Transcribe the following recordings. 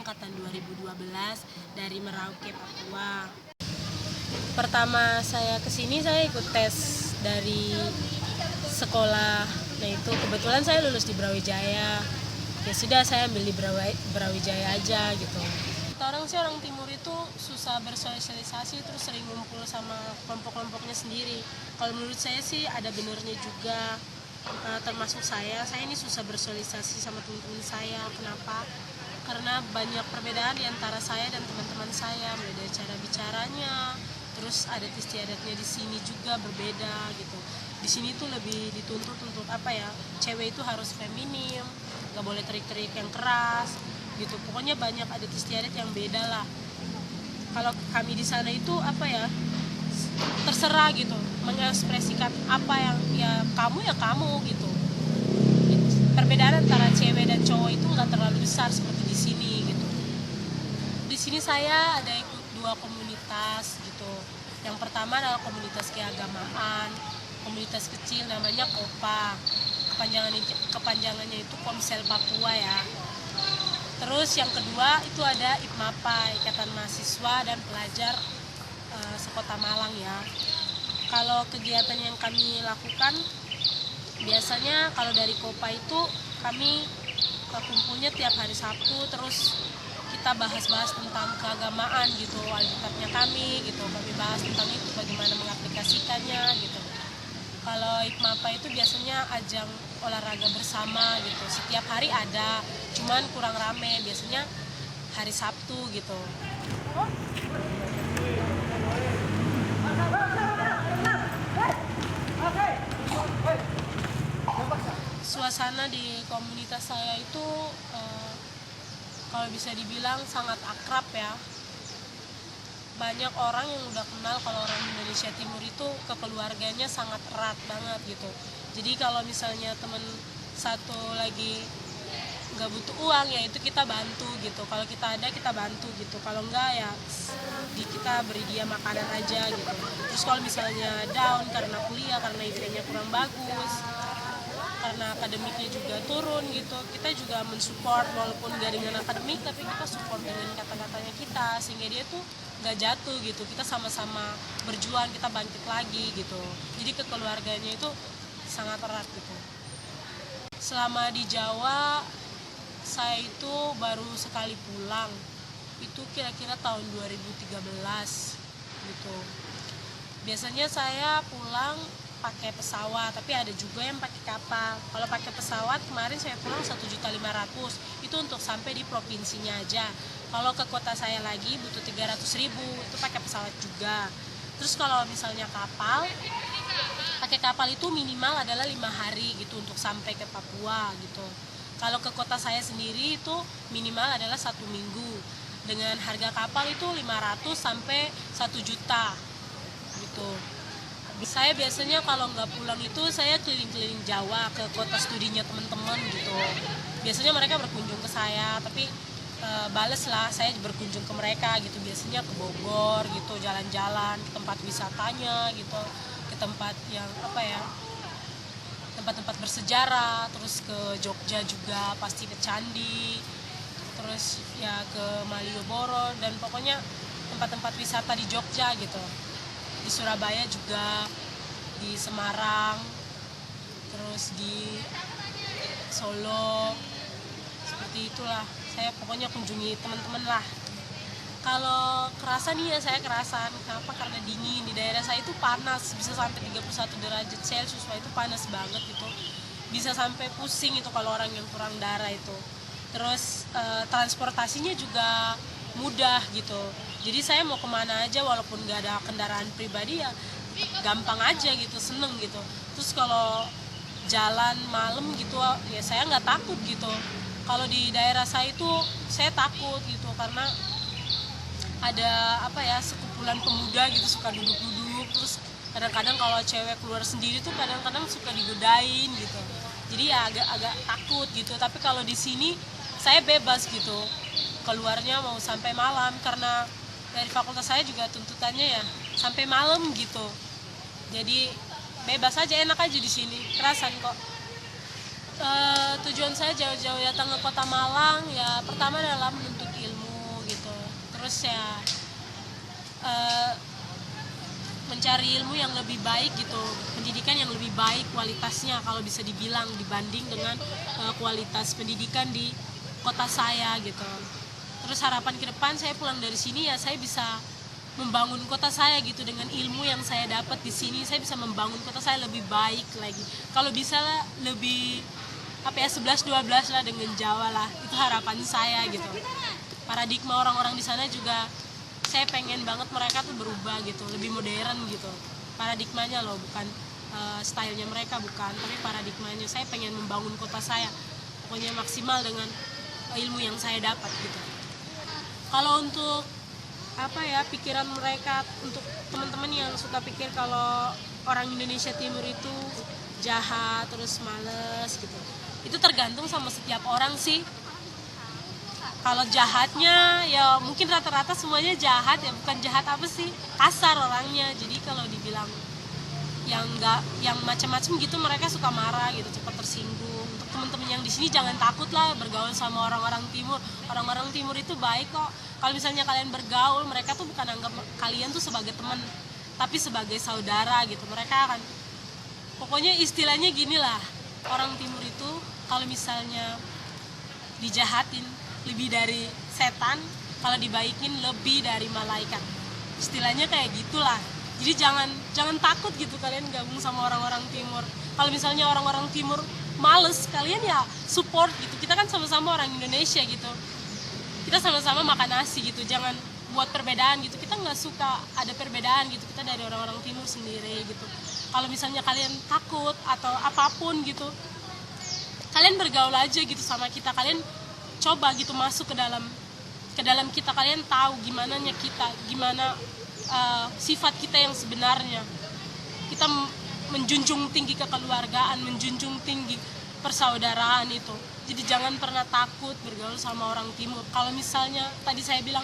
angkatan 2012 dari Merauke, Papua. Pertama saya kesini saya ikut tes dari sekolah. Nah itu kebetulan saya lulus di Brawijaya. Ya sudah saya ambil di Brawijaya aja gitu. Orang sih orang timur itu susah bersosialisasi, terus sering ngumpul sama kelompok-kelompoknya sendiri. Kalau menurut saya sih ada benernya juga, termasuk saya ini susah bersosialisasi sama teman-teman saya. Kenapa? Karena banyak perbedaan di antara saya dan teman-teman saya, mulai dari cara bicaranya, terus adat istiadatnya di sini juga berbeda gitu. Di sini tuh lebih dituntut untuk cewek itu harus feminim, nggak boleh terik-terik yang keras gitu. Pokoknya banyak adat istiadat yang beda lah. Kalau kami di sana itu terserah gitu, mengekspresikan apa yang kamu gitu. Perbedaan antara cewek dan cowok itu nggak terlalu besar seperti di sini gitu. Di sini saya ada ikut 2 komunitas gitu. Yang pertama adalah komunitas keagamaan, komunitas kecil namanya KOPA. Kepanjangannya itu Komsel Papua ya. Terus yang kedua itu ada IPMAPA, Ikatan Mahasiswa dan Pelajar Sekota Malang ya. Kalau kegiatan yang kami lakukan biasanya kalau dari KOPA itu kami kumpulnya tiap hari Sabtu, terus kita bahas-bahas tentang keagamaan gitu, alkitabnya kami gitu. Kami bahas tentang itu bagaimana mengaplikasikannya gitu. Kalau IPMAPA itu biasanya ajang olahraga bersama gitu. Setiap hari ada, cuman kurang rame, biasanya hari Sabtu gitu. Suasana di komunitas saya itu kalau bisa dibilang sangat akrab ya. Banyak orang yang udah kenal kalau orang Indonesia Timur itu kekeluarganya sangat erat banget gitu. Jadi kalau misalnya teman satu lagi nggak butuh uang ya itu kita bantu gitu. Kalau kita ada kita bantu gitu. Kalau enggak ya kita beri dia makanan aja gitu. Terus kalau misalnya down karena kuliah, karena IP-nya kurang bagus, karena akademiknya juga turun gitu, kita juga mensupport walaupun gak dengan akademik, tapi kita support dengan kata-katanya kita sehingga dia tuh gak jatuh gitu. Kita sama-sama berjuang, kita bangkit lagi gitu. Jadi kekeluarganya itu sangat erat gitu. Selama di Jawa saya itu baru sekali pulang, itu kira-kira tahun 2013 gitu. Biasanya saya pulang pakai pesawat, tapi ada juga yang pakai kapal. Kalau pakai pesawat kemarin saya pulang 1.500.000 itu untuk sampai di provinsinya aja. Kalau ke kota saya lagi butuh 300.000, itu pakai pesawat juga. Terus kalau misalnya pakai kapal itu minimal adalah 5 hari gitu untuk sampai ke Papua gitu. Kalau ke kota saya sendiri itu minimal adalah 1 minggu. Dengan harga kapal itu 500 sampai 1 juta gitu. Saya biasanya kalau nggak pulang itu saya keliling-keliling Jawa ke kota studinya teman-teman gitu. Biasanya mereka berkunjung ke saya, tapi bales lah saya berkunjung ke mereka gitu. Biasanya ke Bogor gitu, jalan-jalan ke tempat wisatanya gitu, ke tempat yang tempat-tempat bersejarah, terus ke Jogja juga pasti ke Candi, terus ya ke Malioboro dan pokoknya tempat-tempat wisata di Jogja gitu. Di Surabaya juga, di Semarang, terus di Solo, seperti itulah. Saya pokoknya kunjungi teman-teman lah. Kalau kerasa nih ya saya kerasan, kenapa? Karena dingin, di daerah saya itu panas, bisa sampai 31 derajat Celcius, itu panas banget gitu. Bisa sampai pusing itu kalau orang yang kurang darah itu. Terus transportasinya juga mudah gitu. Jadi saya mau kemana aja walaupun gak ada kendaraan pribadi ya gampang aja gitu, seneng gitu. Terus kalau jalan malam gitu ya saya nggak takut gitu. Kalau di daerah saya itu saya takut gitu karena ada sekumpulan pemuda gitu suka duduk-duduk, terus kadang-kadang kalau cewek keluar sendiri tuh kadang-kadang suka digodain gitu. Jadi ya agak takut gitu. Tapi kalau di sini saya bebas gitu keluarnya mau sampai malam, karena dari fakultas saya juga tuntutannya ya sampai malam gitu. Jadi bebas aja, enak aja di sini, kerasan kok. Tujuan saya jauh-jauh datang ke Kota Malang ya pertama adalah menuntut ilmu. terus ya mencari ilmu yang lebih baik gitu, pendidikan yang lebih baik kualitasnya kalau bisa dibilang dibanding dengan kualitas pendidikan di kota saya gitu. Terus harapan ke depan saya pulang dari sini ya saya bisa membangun kota saya gitu, dengan ilmu yang saya dapat di sini saya bisa membangun kota saya lebih baik lagi. Kalau bisa lah lebih 11-12 lah dengan Jawa lah, itu harapan saya gitu. Paradigma orang-orang di sana juga saya pengen banget mereka tuh berubah gitu, lebih modern gitu paradigmanya loh, bukan stylenya mereka, bukan, tapi paradigmanya. Saya pengen membangun kota saya pokoknya maksimal dengan ilmu yang saya dapat gitu. Kalau untuk pikiran mereka, untuk teman-teman yang suka pikir kalau orang Indonesia Timur itu jahat terus males gitu, itu tergantung sama setiap orang sih. Kalau jahatnya ya mungkin rata-rata semuanya jahat ya, bukan jahat apa sih, kasar orangnya. Jadi kalau dibilang yang macam-macam gitu mereka suka marah gitu, cepat tersinggung. Untuk teman-teman yang di sini jangan takut lah bergaul sama orang-orang timur. Orang-orang timur itu baik kok. Kalau misalnya kalian bergaul, mereka tuh bukan anggap kalian tuh sebagai teman, tapi sebagai saudara gitu. Mereka akan, pokoknya istilahnya gini lah, orang timur itu kalau misalnya dijahatin lebih dari setan, kalau dibaikin lebih dari malaikat. Istilahnya kayak gitulah. Jadi jangan takut gitu kalian gabung sama orang-orang timur. Kalau misalnya orang-orang timur males, kalian ya support gitu. Kita kan sama-sama orang Indonesia gitu. Kita sama-sama makan nasi gitu. Jangan buat perbedaan gitu. Kita nggak suka ada perbedaan gitu. Kita dari orang-orang timur sendiri gitu. Kalau misalnya kalian takut atau apapun gitu, kalian bergaul aja gitu sama kita. Kalian coba gitu masuk ke dalam kita, kalian tahu gimana sifat kita yang sebenarnya. Kita menjunjung tinggi kekeluargaan, menjunjung tinggi persaudaraan itu. Jadi jangan pernah takut bergaul sama orang timur. Kalau misalnya tadi saya bilang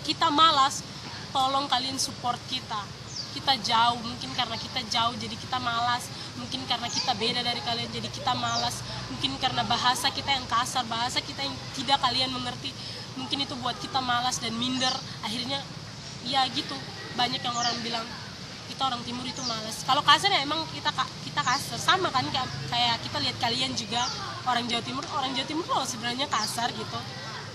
kita malas, tolong kalian support kita. Kita jauh, mungkin karena kita jauh jadi kita malas, mungkin karena kita beda dari kalian jadi kita malas, mungkin karena bahasa kita yang kasar, bahasa kita yang tidak kalian mengerti, mungkin itu buat kita malas dan minder. Akhirnya ya gitu, banyak yang orang bilang kita orang timur itu malas. Kalau kasar ya emang kita kasar, sama kan kayak kita lihat kalian juga orang Jawa Timur loh sebenarnya kasar gitu,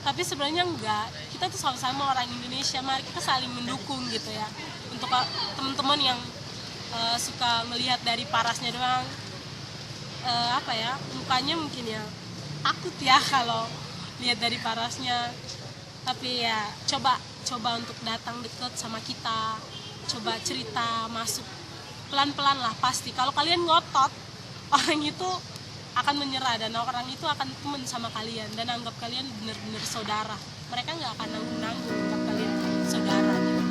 tapi sebenarnya enggak. Kita tuh sama-sama orang Indonesia, mari kita saling mendukung gitu ya. Untuk teman-teman yang suka melihat dari parasnya doang, mukanya mungkin ya takut ya kalau lihat dari parasnya. Tapi ya coba untuk datang deket sama kita, coba cerita, masuk pelan-pelan lah. Pasti kalau kalian ngotot, orang itu akan menyerah dan orang itu akan temen sama kalian dan anggap kalian benar-benar saudara. Mereka nggak akan nanggung-nanggung anggap kalian saudara gitu.